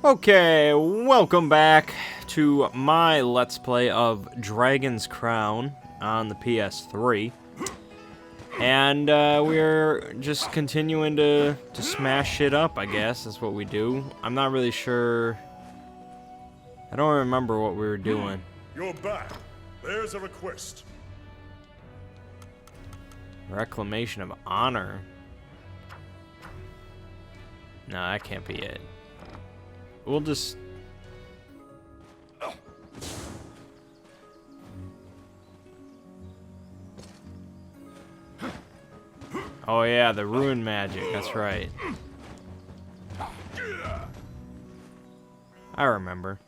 Okay, welcome back to my Let's Play of Dragon's Crown on the PS3. And we're just continuing to smash shit up, I guess. That's what we do. I'm not really sure. I don't remember what we were doing. You're back. There's a request. Reclamation of honor. No, that can't be it. We'll just... Oh yeah, the ruin magic, that's right. I remember.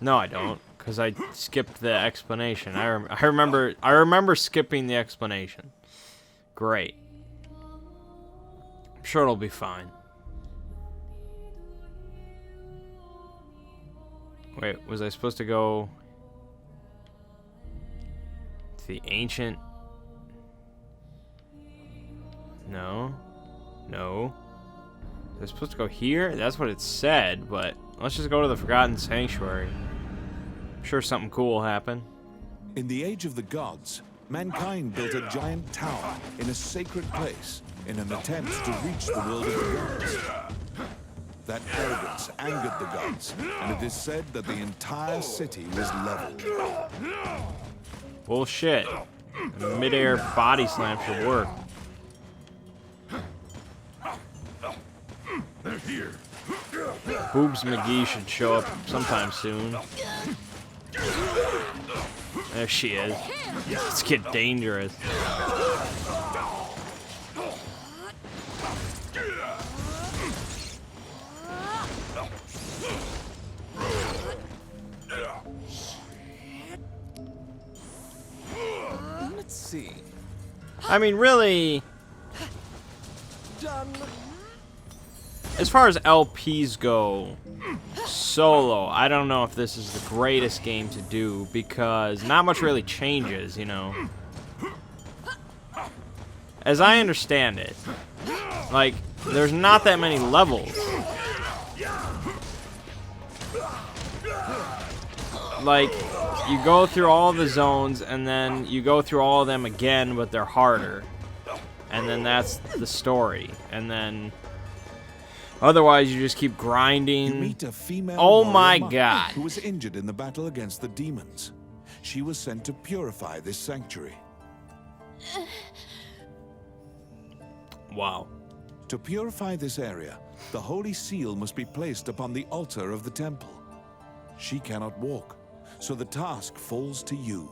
No, I don't, because I skipped the explanation. I remember skipping the explanation. Great. I'm sure it'll be fine. Wait, was I supposed to go to the ancient? No. No. Was I supposed to go here? That's what it said, but let's just go to the Forgotten Sanctuary. I'm sure something cool will happen. In the Age of the Gods, mankind built a giant tower in a sacred place in an attempt to reach the world of the gods. That arrogance angered the gods, and it is said that the entire city was leveled. Bullshit. A mid-air body slam should work. They're here. Boobs McGee should show up sometime soon. There she is. Let's get dangerous. Let's see. I mean, really, as far as LPs go, solo, I don't know if this is the greatest game to do because not much really changes, you know. As I understand it, like, there's not that many levels. Like, you go through all the zones, and then you go through all of them again, but they're harder. And then that's the story. And then... otherwise, you just keep grinding. You meet a female Oh my warrior god. who was injured in the battle against the demons. She was sent to purify this sanctuary. Wow. To purify this area, the holy seal must be placed upon the altar of the temple. She cannot walk, so the task falls to you.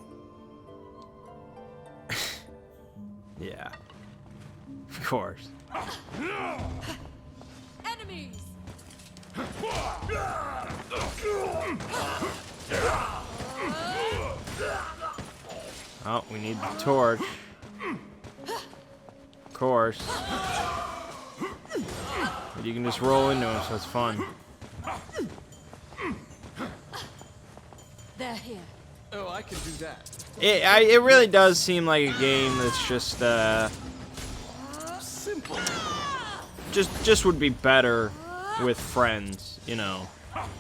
Yeah. Of course. Enemies! Oh, we need the torch. Of course. But you can just roll into him, so it's fun. They're here. Oh, I can do that. It really does seem like a game that's just Simple. just would be better with friends, you know,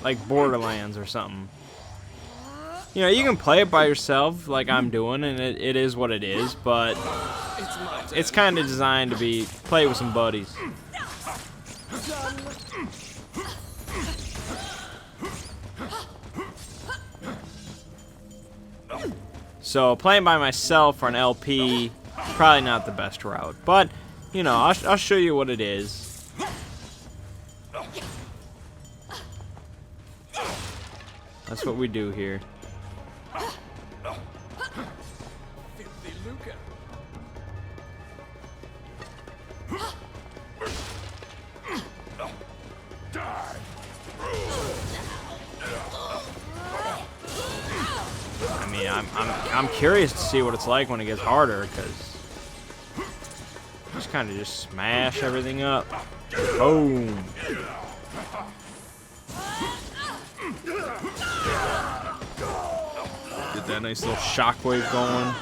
like Borderlands or something. You know, you can play it by yourself, like I'm doing, and it is what it is. But It's my turn. it's kind of designed to be play with some buddies. So playing by myself for an LP, probably not the best route. But you know, I'll show you what it is. That's what we do here. Filthy Luca. I mean, I'm curious to see what it's like when it gets harder, because just kind of just smash everything up. Boom. Get that nice little shockwave going.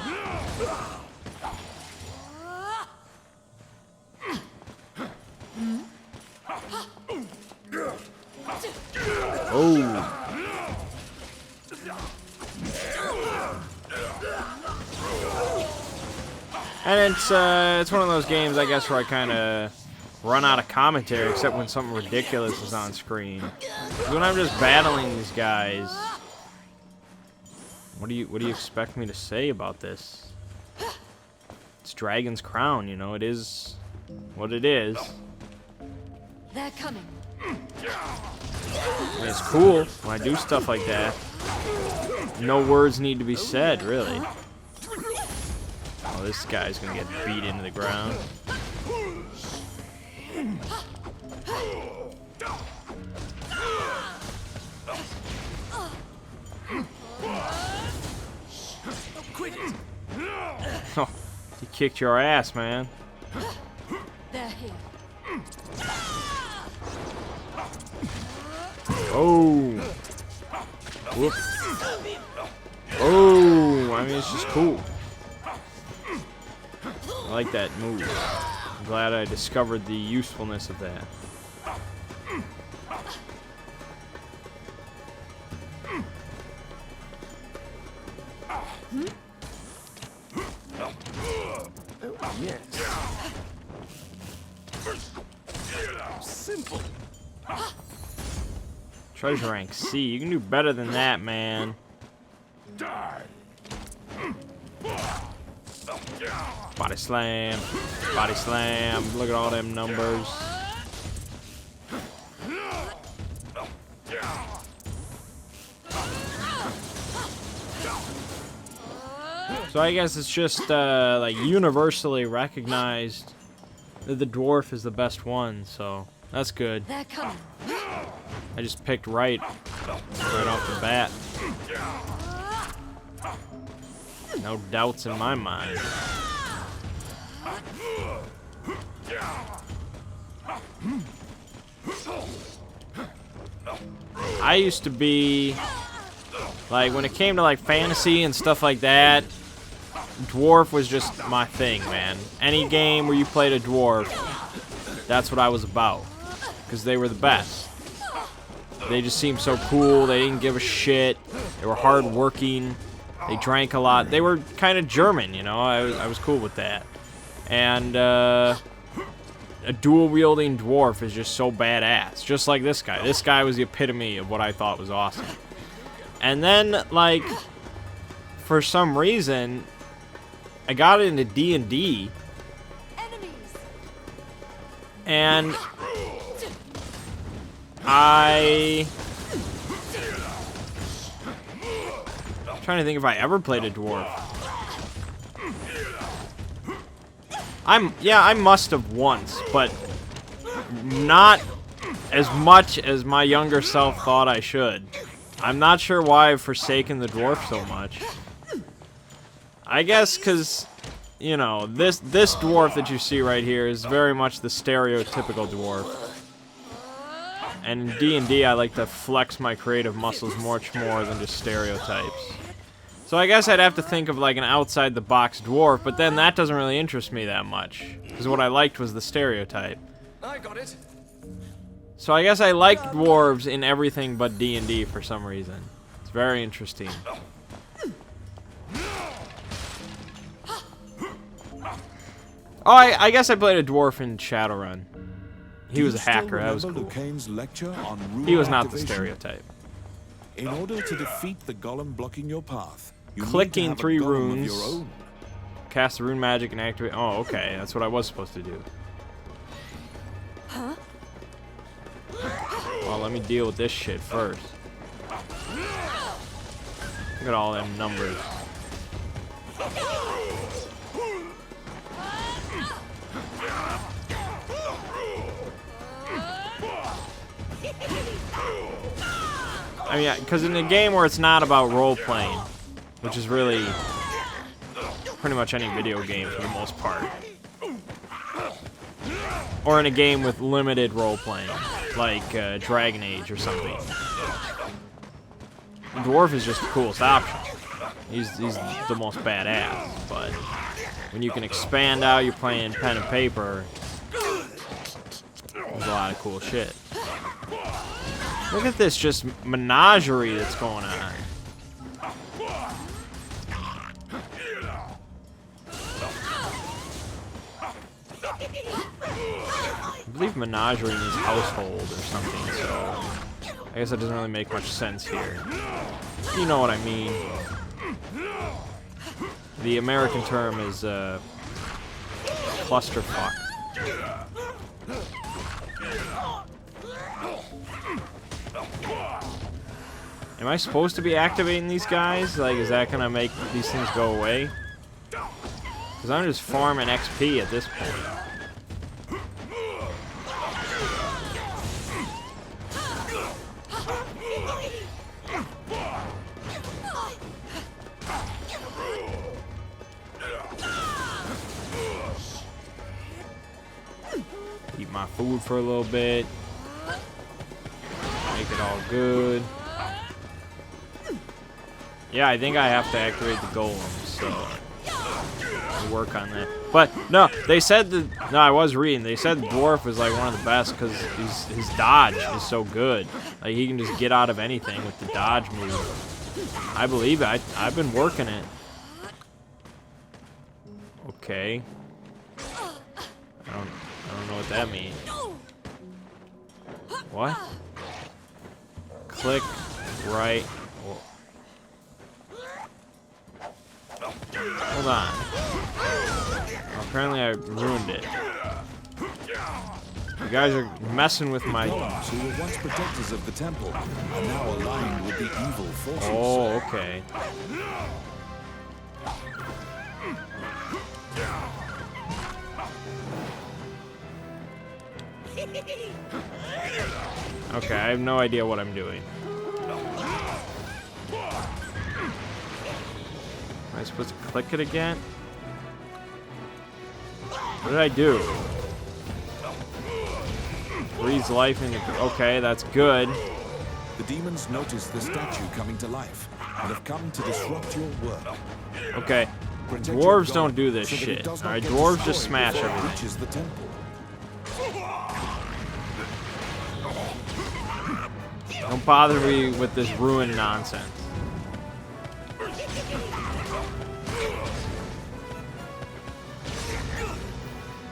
Oh. And it's one of those games, I guess, where I kind of run out of commentary, except when something ridiculous is on screen. When I'm just battling these guys, what do you expect me to say about this? It's Dragon's Crown, you know. It is what it is. They're coming. I mean, it's cool when I do stuff like that. No words need to be said, really. Oh, this guy's gonna get beat into the ground. Quit it. Oh, he kicked your ass, man. They're here. Oh. Whoop. Oh, I mean, it's just cool. I like that move. I'm glad I discovered the usefulness of that. Simple. Treasure rank C. You can do better than that, man. Body slam. Body slam. Look at all them numbers. So I guess it's just like universally recognized that the dwarf is the best one, so that's good. They're coming. I just picked right off the bat. No doubts in my mind. I used to be like, when it came to like fantasy and stuff like that, dwarf was just my thing, man. Any game where you played a dwarf, that's what I was about, because they were the best. They just seemed so cool. They didn't give a shit. They were hard-working. They drank a lot. They were kind of German, you know. I was cool with that. And a dual-wielding dwarf is just so badass. Just like this guy. This guy was the epitome of what I thought was awesome. And then, like, for some reason, I got into D&D. Enemies. And I'm trying to think if I ever played a dwarf. I must have once, but not as much as my younger self thought I should. I'm not sure why I've forsaken the dwarf so much. I guess because, you know, this dwarf that you see right here is very much the stereotypical dwarf. And in D&D, I like to flex my creative muscles much more than just stereotypes. So I guess I'd have to think of like an outside-the-box dwarf, but then that doesn't really interest me that much. Because what I liked was the stereotype. I got it. So I guess I like dwarves in everything but D&D for some reason. It's very interesting. Oh, I guess I played a dwarf in Shadowrun. He was a hacker. That was cool. Lucane's lecture on rule He was not the activation? stereotype. In order to defeat the golem blocking your path, you Clicking need to have 3 a golem runes. of your own. Cast the rune magic and activate. Oh, okay. That's what I was supposed to do. Huh? Well, let me deal with this shit first. Look at all them numbers. I mean, because in a game where it's not about role-playing, which is really pretty much any video game for the most part, or in a game with limited role-playing, like Dragon Age or something, Dwarf is just the coolest option. He's the most badass, but when you can expand out, you're playing pen and paper, there's a lot of cool shit. Look at this just menagerie that's going on. I believe menagerie means household or something, so I guess that doesn't really make much sense here. You know what I mean. The American term is clusterfuck. Am I supposed to be activating these guys? Like, is that gonna make these things go away? Because I'm just farming XP at this point. Eat my food for a little bit. Make it all good. Yeah, I think I have to activate the golems, so I'll work on that. But no, they said that. No, I was reading. They said dwarf is like one of the best because his dodge is so good. Like he can just get out of anything with the dodge move. I believe it. I've been working it. Okay. I don't know what that means. What? Click right. Hold on. Well, apparently I ruined it. You guys are messing with my... Golems who were once protectors of the temple are now aligned with the evil forces. Oh, okay. Okay, I have no idea what I'm doing. Am I supposed to click it again? What did I do? Breathes life into... Okay, that's good. The demons notice the statue coming to life and have come to disrupt your work. Okay. Protect your Dwarves golem don't do this so that it shit. does not Alright, get dwarves just destroyed smash before it everything. reaches the temple. Don't bother me with this ruin nonsense.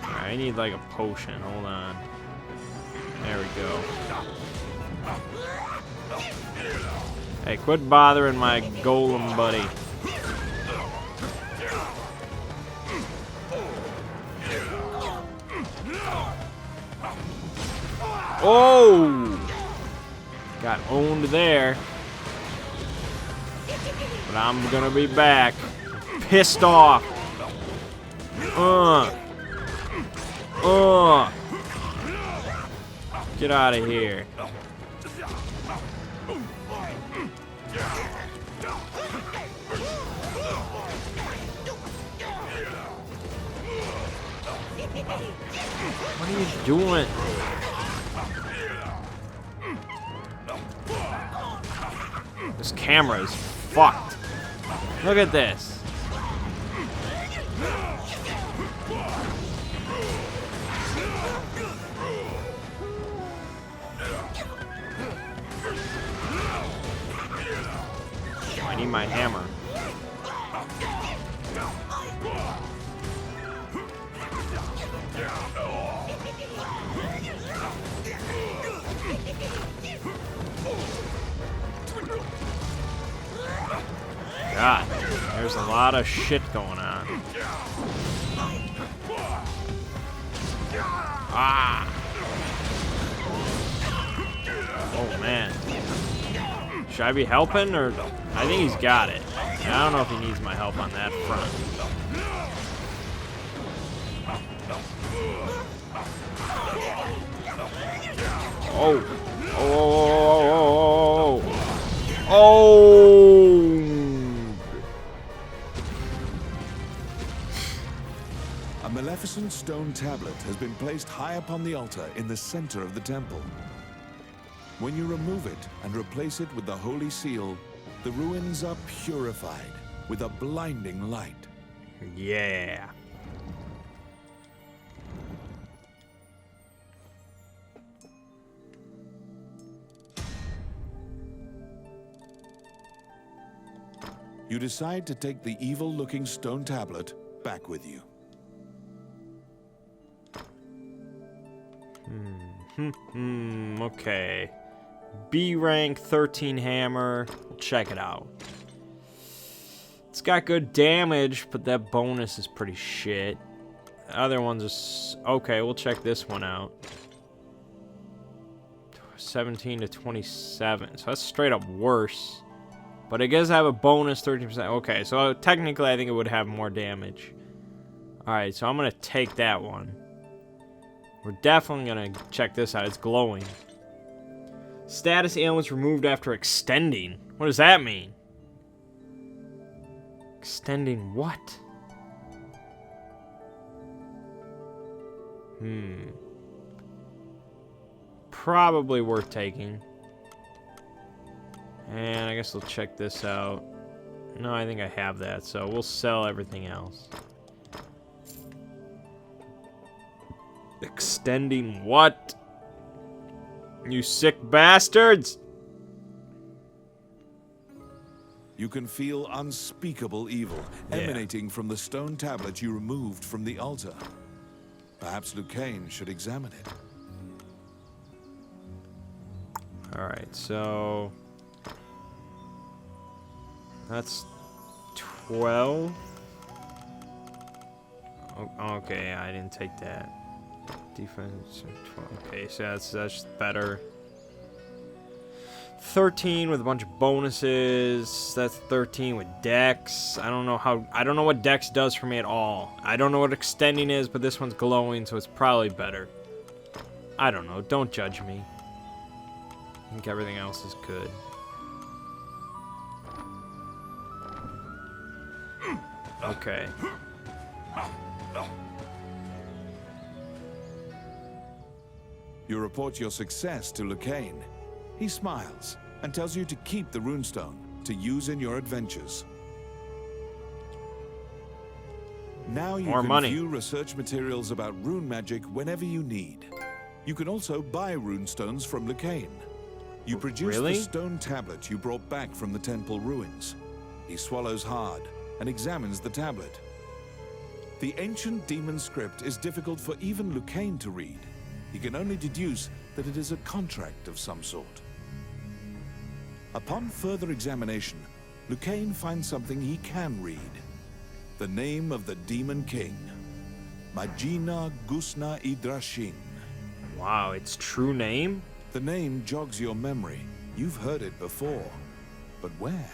Alright, I need like a potion. Hold on. There we go. Hey, quit bothering my golem buddy. Oh! Got owned there. But I'm gonna be back. Pissed off. Get out of here. What are you doing? This camera is fucked. Look at this. I need my hammer. God, there's a lot of shit going on. Ah! Oh man. Should I be helping or? I think he's got it. I don't know if he needs my help on that front. Oh! Oh! Oh! A maleficent stone tablet has been placed high upon the altar in the center of the temple. When you remove it and replace it with the holy seal, the ruins are purified with a blinding light. Yeah. You decide to take the evil-looking stone tablet back with you. Okay. B rank 13 hammer. We'll check it out. It's got good damage, but that bonus is pretty shit. The other ones are... Okay, we'll check this one out. 17 to 27. So that's straight up worse. But it does have a bonus 13%. Okay, so technically I think it would have more damage. Alright, so I'm going to take that one. We're definitely going to check this out. It's glowing. Status ailments removed after extending. What does that mean? Extending what? Probably worth taking. And I guess we'll check this out. No, I think I have that, so we'll sell everything else. Extending what? You sick bastards! You can feel unspeakable evil emanating from the stone tablet you removed from the altar. Perhaps Lucane should examine it. Alright, so... That's 12. Oh, okay, I didn't take that. Defense 12. Okay, so that's better. 13 with a bunch of bonuses. That's 13 with Dex. I don't know what Dex does for me at all. I don't know what extending is, but this one's glowing, so it's probably better. I don't know. Don't judge me. I think everything else is good. Okay. You report your success to Lucane. He smiles and tells you to keep the runestone to use in your adventures. Now you More can money. view research materials about rune magic whenever you need. You can also buy runestones from Lucane. You produce Really? the stone tablet you brought back from the temple ruins. He swallows hard and examines the tablet. The ancient demon script is difficult for even Lucane to read. He can only deduce that it is a contract of some sort. Upon further examination, Lucane finds something he can read. The name of the Demon King, Magina Gusna Idrashin. Wow, its true name? The name jogs your memory. You've heard it before. But where?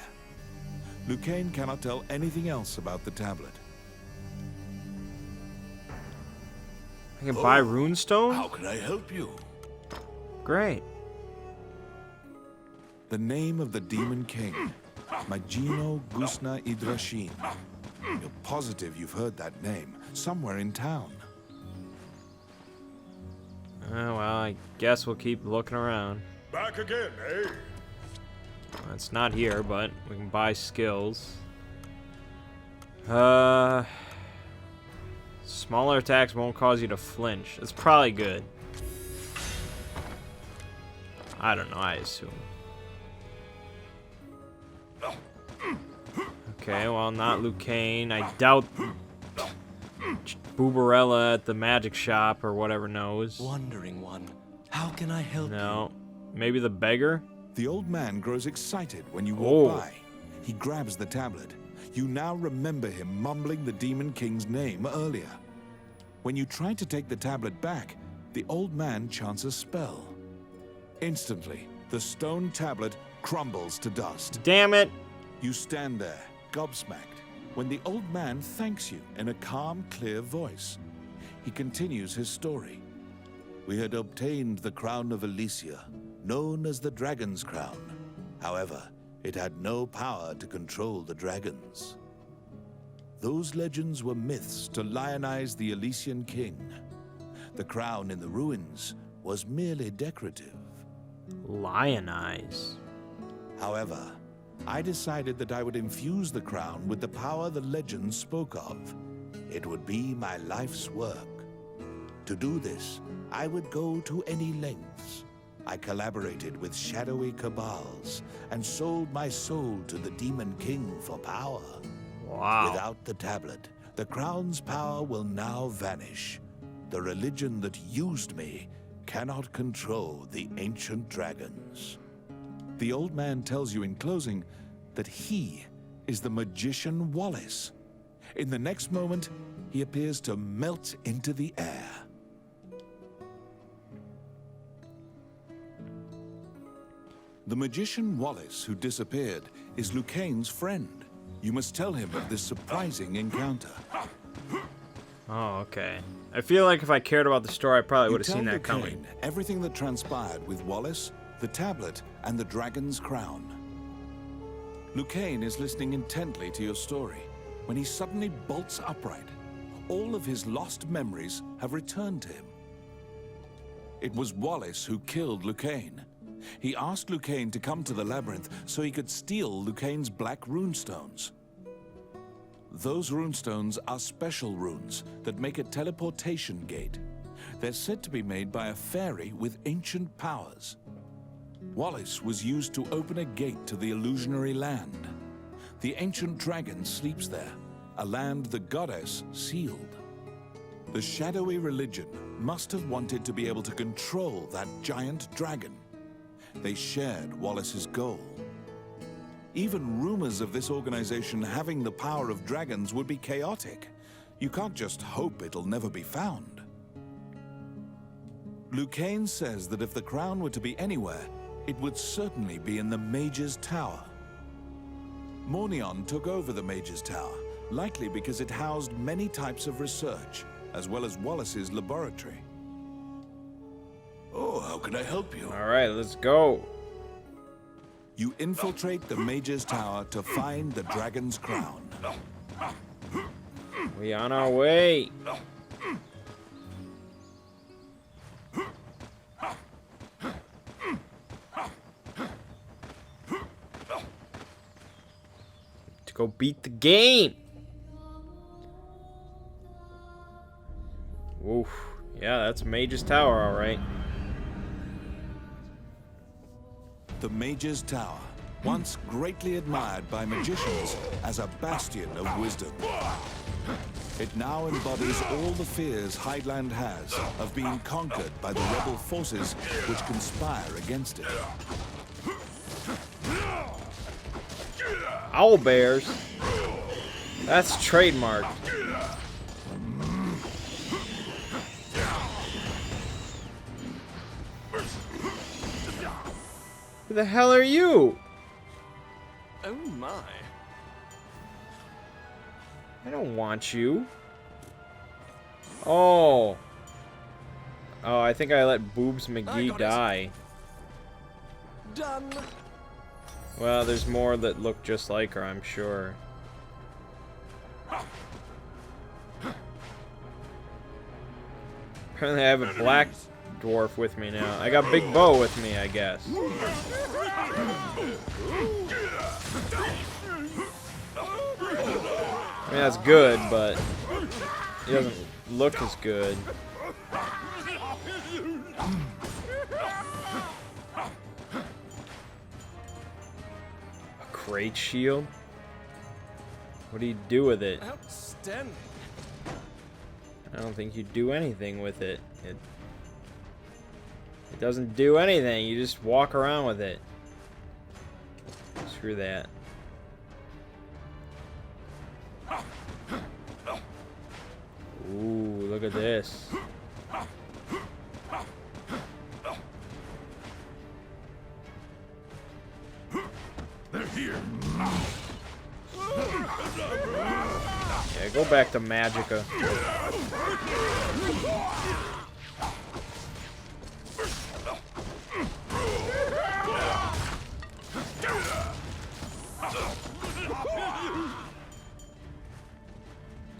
Lucane cannot tell anything else about the tablet. I can buy runestone? How can I help you? Great. The name of the Demon King, Magino Gusna Idrashin. You're positive you've heard that name somewhere in town. Well, I guess we'll keep looking around. Back again, eh? It's not here, but we can buy skills. Smaller attacks won't cause you to flinch. It's probably good. I don't know, I assume. Okay, well, not Lucane. I doubt Booberella at the magic shop or whatever knows. Wandering one, how can I help you? No. Maybe the beggar? The old man grows excited when you walk Oh. by. He grabs the tablet. You now remember him mumbling the Demon King's name earlier. When you try to take the tablet back, the old man chants a spell. Instantly, the stone tablet crumbles to dust. Damn it! You stand there, gobsmacked, when the old man thanks you in a calm, clear voice. He continues his story. We had obtained the crown of Elysia, known as the Dragon's Crown. However, it had no power to control the dragons. Those legends were myths to lionize the Elysian king. The crown in the ruins was merely decorative. Lionize. However, I decided that I would infuse the crown with the power the legends spoke of. It would be my life's work. To do this, I would go to any lengths. I collaborated with shadowy cabals and sold my soul to the Demon King for power. Wow. Without the tablet, the crown's power will now vanish. The religion that used me cannot control the ancient dragons. The old man tells you in closing that he is the magician Wallace. In the next moment, he appears to melt into the air. The magician Wallace, who disappeared, is Lucane's friend. You must tell him of this surprising encounter. Oh, okay. I feel like if I cared about the story, I probably would have seen that Lucane coming. everything that transpired with Wallace, the tablet, and the dragon's crown. Lucane is listening intently to your story when he suddenly bolts upright. All of his lost memories have returned to him. It was Wallace who killed Lucane. He asked Lucane to come to the labyrinth so he could steal Lucane's black runestones. Those runestones are special runes that make a teleportation gate. They're said to be made by a fairy with ancient powers. Wallace was used to open a gate to the illusionary land. The ancient dragon sleeps there, a land the goddess sealed. The shadowy religion must have wanted to be able to control that giant dragon. They shared Wallace's goal. Even rumors of this organization having the power of dragons would be chaotic. You can't just hope it'll never be found. Lucane says that if the crown were to be anywhere, it would certainly be in the Mage's Tower. Mornion took over the Mage's Tower, likely because it housed many types of research, as well as Wallace's laboratory. Oh, how can I help you? All right, let's go. You infiltrate the Mage's Tower to find the dragon's crown. We on our way. To go beat the game. Oof. Yeah, that's Mage's Tower, all right. The Mage's Tower, once greatly admired by magicians as a bastion of wisdom. It now embodies all the fears Highland has of being conquered by the rebel forces which conspire against it. Owl bears. That's trademarked. Who the hell are you? Oh my. I don't want you. Oh. Oh, I think I let Boobs McGee die. Done. Well, there's more that look just like her, I'm sure. Apparently I have a black dwarf with me now. I got Big Bo with me, I guess. I mean, that's good, but he doesn't look as good. A crate shield? What do you do with it? Outstanding. I don't think you do anything with it. It doesn't do anything. You just walk around with it. Screw that. Ooh, look at this. They're here. Yeah, go back to Magica.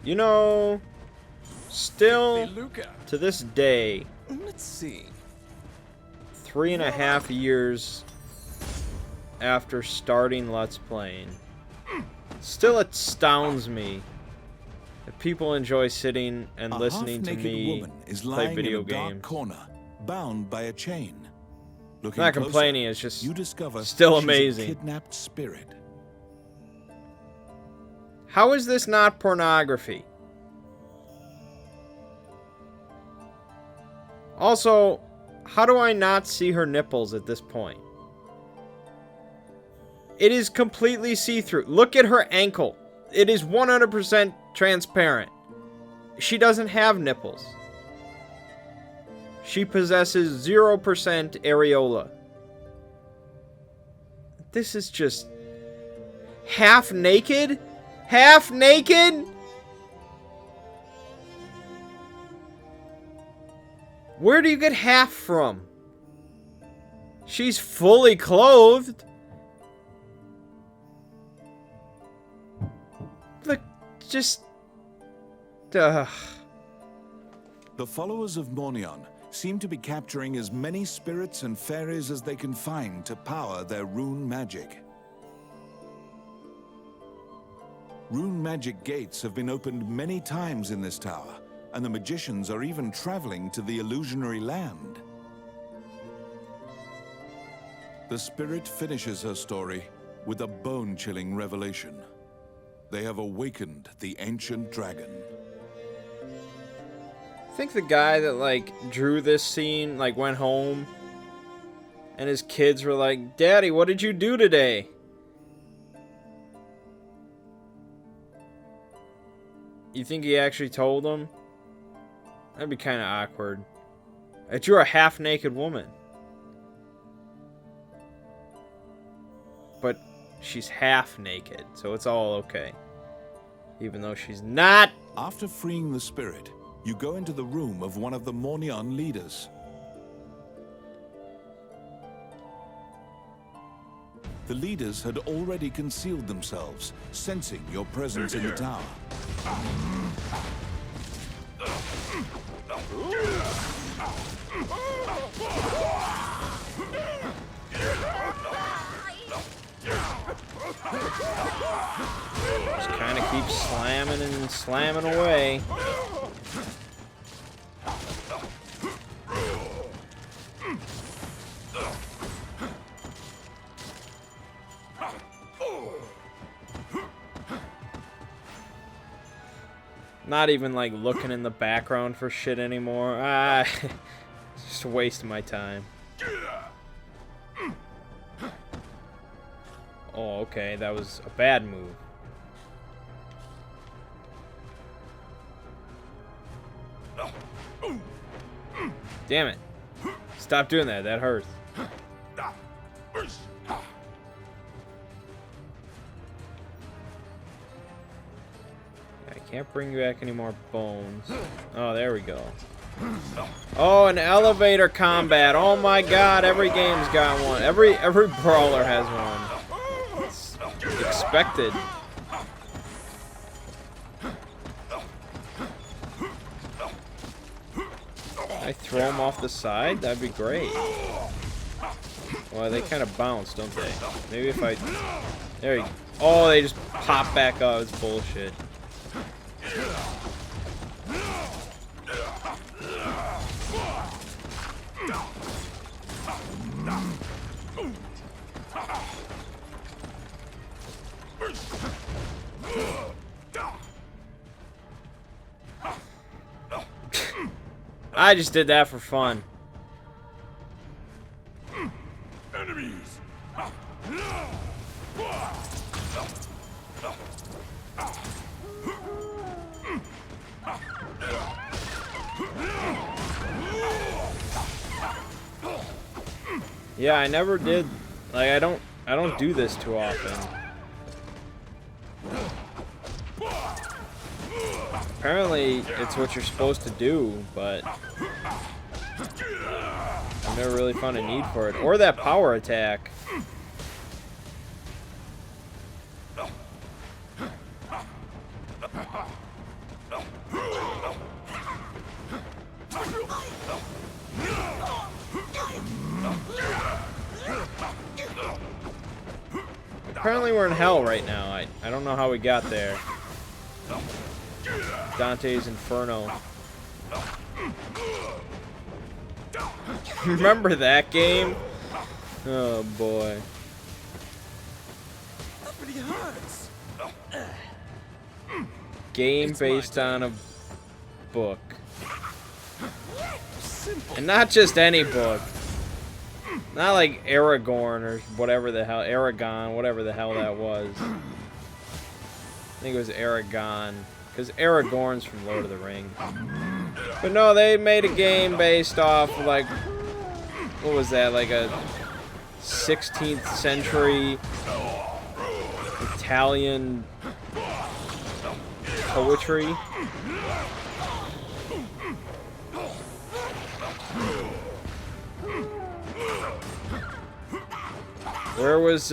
You know, still Hey, Luca. to this day, Let's see. 3.5 years after starting Let's Playing, still astounds me that people enjoy sitting and listening to half-naked me woman is play lying video in a dark games. corner, bound by a chain. Looking Not closer, complaining, it's just you discover still she's a amazing. kidnapped spirit. How is this not pornography? Also, how do I not see her nipples at this point? It is completely see-through. Look at her ankle. It is 100% transparent. She doesn't have nipples. She possesses 0% areola. This is just... half naked? Half naked? Where do you get half from? She's fully clothed. Look, just... The followers of Mornion seem to be capturing as many spirits and fairies as they can find to power their rune magic. Rune magic gates have been opened many times in this tower, and the magicians are even traveling to the illusionary land. The spirit finishes her story with a bone-chilling revelation. They have awakened the ancient dragon. I think the guy that, like, drew this scene, like, went home, and his kids were like, "Daddy, what did you do today?" You think he actually told them? That'd be kind of awkward. I drew a half-naked woman. But she's half-naked, so it's all okay. Even though she's not. After freeing the spirit, you go into the room of one of the Mornion leaders. The leaders had already concealed themselves, sensing your presence in the tower. Just kind of keep slamming and slamming away. Not even like looking in the background for shit anymore. Just a waste of my time. Oh, okay, that was a bad move. Damn it. Stop doing that, that hurts. I can't bring you back any more bones. Oh, there we go. Oh, an elevator combat. Oh my god, every game's got one. Every brawler has one. It's expected. I throw them off the side? That'd be great. Well, they kind of bounce, don't they? Maybe if I... There you go. Oh, they just pop back up. It's bullshit. I just did that for fun. Enemies! Yeah, I never did. Like, I don't do this too often. Apparently, it's what you're supposed to do, but I've never really found a need for it. Or that power attack. Apparently we're in hell right now. I don't know how we got there. Dante's Inferno. Remember that game? Oh boy. That really hurts. Game It's my based on a turn. book. Simple. And not just any book. Not like Aragorn or whatever the hell. Aragon, whatever the hell that was. I think it was Aragon. Because Aragorn's from Lord of the Rings. But no, they made a game based off, like, what was that? Like a 16th century Italian poetry. Where was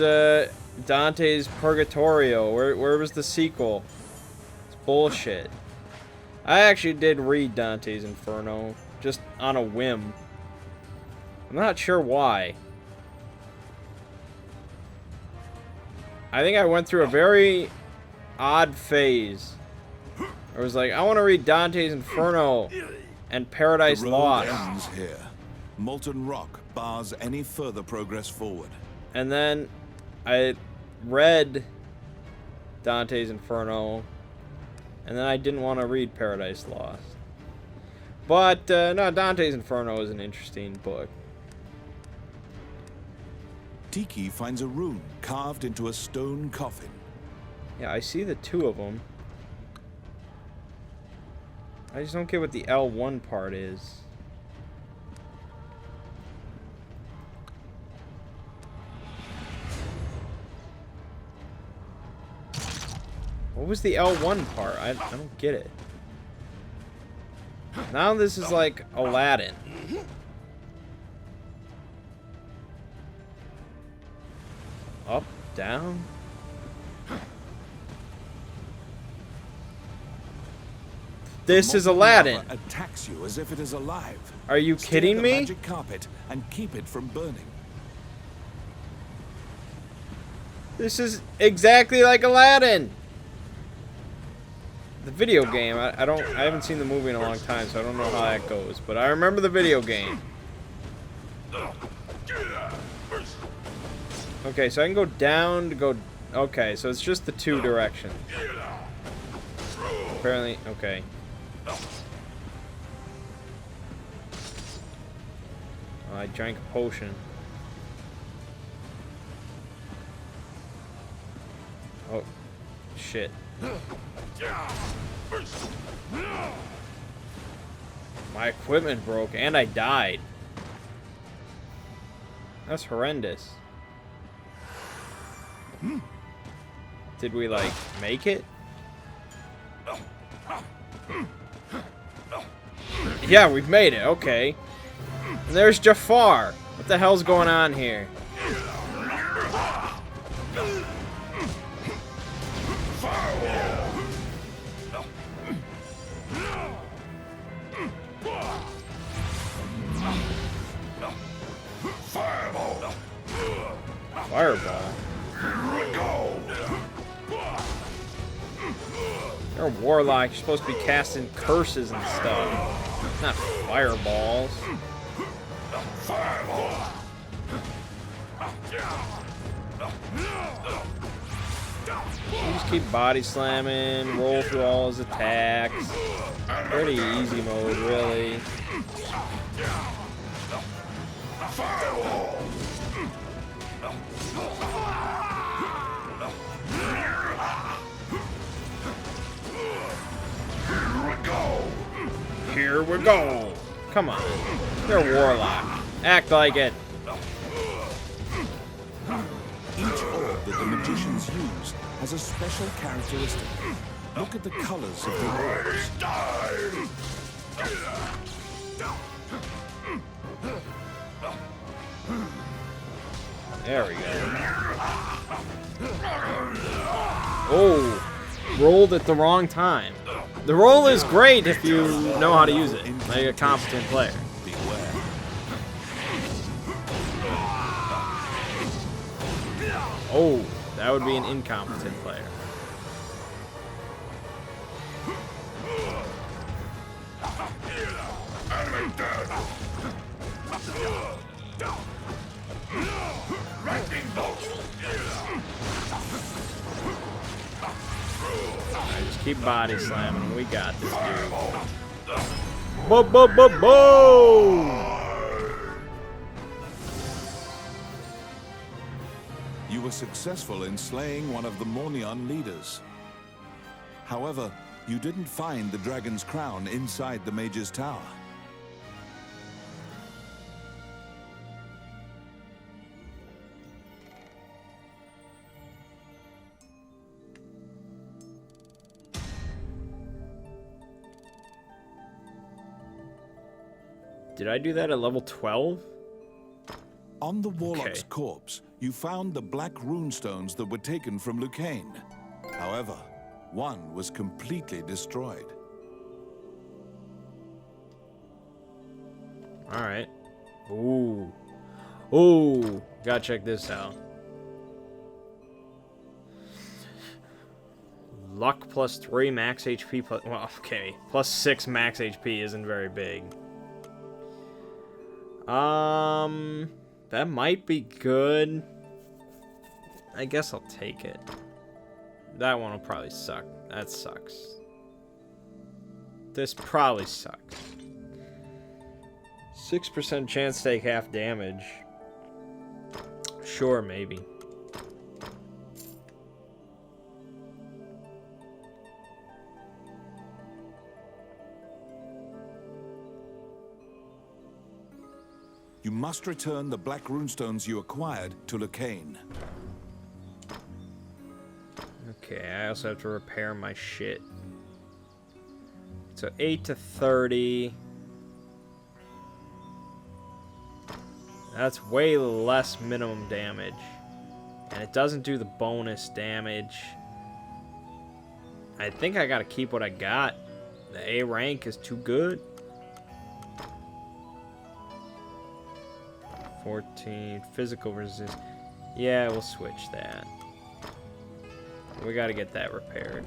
Dante's Purgatorio? Where was the sequel? It's bullshit. I actually did read Dante's Inferno, just on a whim. I'm not sure why. I think I went through a very odd phase. I was like, I want to read Dante's Inferno and Paradise The road Lost. ends here. Molten rock bars any further progress forward. And then I read Dante's Inferno, and then I didn't want to read Paradise Lost. But, no, Dante's Inferno is an interesting book. Tiki finds a rune carved into a stone coffin. Yeah, I see the two of them. I just don't get what the L1 part is. What was the L1 part? I don't get it. Now this is like Aladdin. Up, down. This is Molten Aladdin. lava attacks you as if it is alive. Are you Stir kidding the me? magic carpet and keep it from burning. This is exactly like Aladdin. The video game, I haven't seen the movie in a long time, so I don't know how that goes. But I remember the video game. Okay, so I can go down to go... Okay, so it's just the two directions. Apparently, okay. Oh, I drank a potion. Oh, shit. My equipment broke and I died. That's horrendous. Did we, like, make it? Yeah, we've made it. Okay. And there's Jafar. What the hell's going on here? Fireball. You're a warlock. You're supposed to be casting curses and stuff, not fireballs. You just keep body slamming, roll through all his attacks. Pretty easy mode, really. Here we go. Come on. You're a warlock. Act like it. Each orb that the magicians use has a special characteristic. Look at the colors of the orbs. There we go. Oh, rolled at the wrong time. The roll is great if you know how to use it, like a competent player. Beware. Oh, that would be an incompetent player. Alright, just keep body slamming. We got this, dude. Boom, boom, boom, boom! You were successful in slaying one of the Mornion leaders. However, you didn't find the dragon's crown inside the Mage's tower. Did I do that at level 12? On the warlock's Okay. corpse, you found the black runestones that were taken from Lucane. However, one was completely destroyed. Alright. Ooh. Ooh. Gotta check this out. Luck plus 3 max HP plus... Well, okay. Plus 6 max HP isn't very big. That might be good. I guess I'll take it. That one will probably suck. That sucks. This probably sucks. 6% chance to take half damage. Sure, maybe. You must return the black runestones you acquired to Lucane. Okay, I also have to repair my shit. So 8 to 30. That's way less minimum damage. And it doesn't do the bonus damage. I think I gotta keep what I got. The A rank is too good. 14, physical resist. Yeah, we'll switch that. We gotta get that repaired.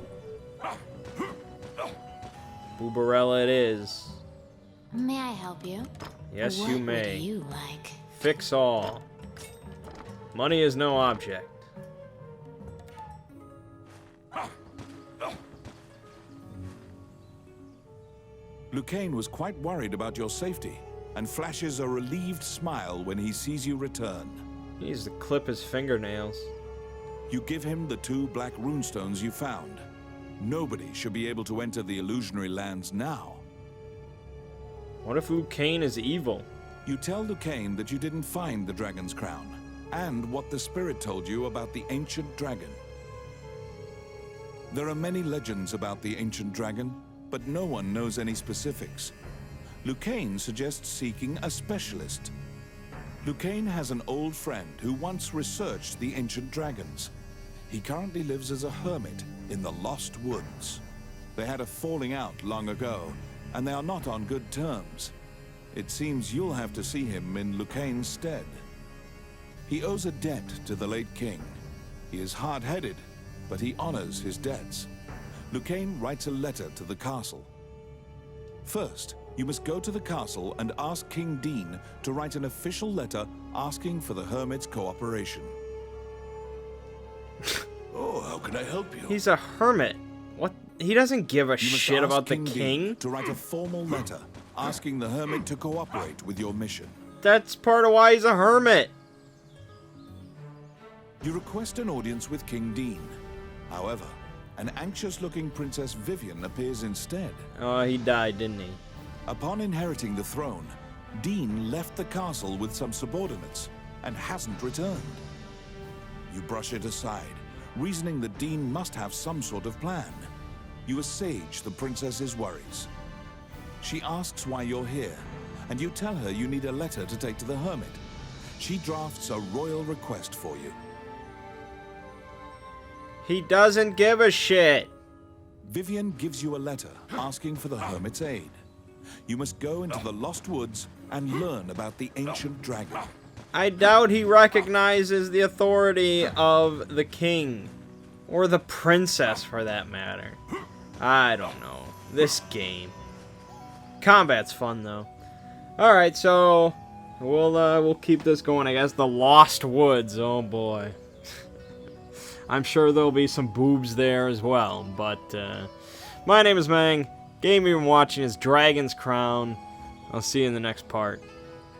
Boobarella it is. May I help you? Yes, what you may. Would you like? Fix all. Money is no object. Lucane was quite worried about your safety and flashes a relieved smile when he sees you return. He needs to clip his fingernails. You give him the 2 black runestones you found. Nobody should be able to enter the illusionary lands now. What if Lucane is evil? You tell Lucane that you didn't find the dragon's crown, and what the spirit told you about the ancient dragon. There are many legends about the ancient dragon, but no one knows any specifics. Lucane suggests seeking a specialist. Lucane has an old friend who once researched the ancient dragons. He currently lives as a hermit in the Lost Woods. They had a falling out long ago, and they are not on good terms. It seems you'll have to see him in Lucane's stead. He owes a debt to the late king. He is hard-headed, but he honors his debts. Lucane writes a letter to the castle. First, you must go to the castle and ask King Dean to write an official letter asking for the hermit's cooperation. Oh, how can I help you? He's a hermit. What? He doesn't give a You must shit ask about the Dean king? to write a formal letter asking the hermit to cooperate with your mission. That's part of why he's a hermit. You request an audience with King Dean. However, an anxious-looking Princess Vivian appears instead. Oh, he died, didn't he? Upon inheriting the throne, Dean left the castle with some subordinates and hasn't returned. You brush it aside, reasoning that Dean must have some sort of plan. You assuage the princess's worries. She asks why you're here, and you tell her you need a letter to take to the hermit. She drafts a royal request for you. He doesn't give a shit. Vivian gives you a letter asking for the hermit's aid. You must go into the Lost Woods and learn about the ancient dragon. I doubt he recognizes the authority of the king. Or the princess, for that matter. I don't know. This game. Combat's fun, though. Alright, so we'll keep this going, I guess. The Lost Woods. Oh boy. I'm sure there'll be some boobs there as well. But my name is Mangg. Game you've been watching is Dragon's Crown. I'll see you in the next part.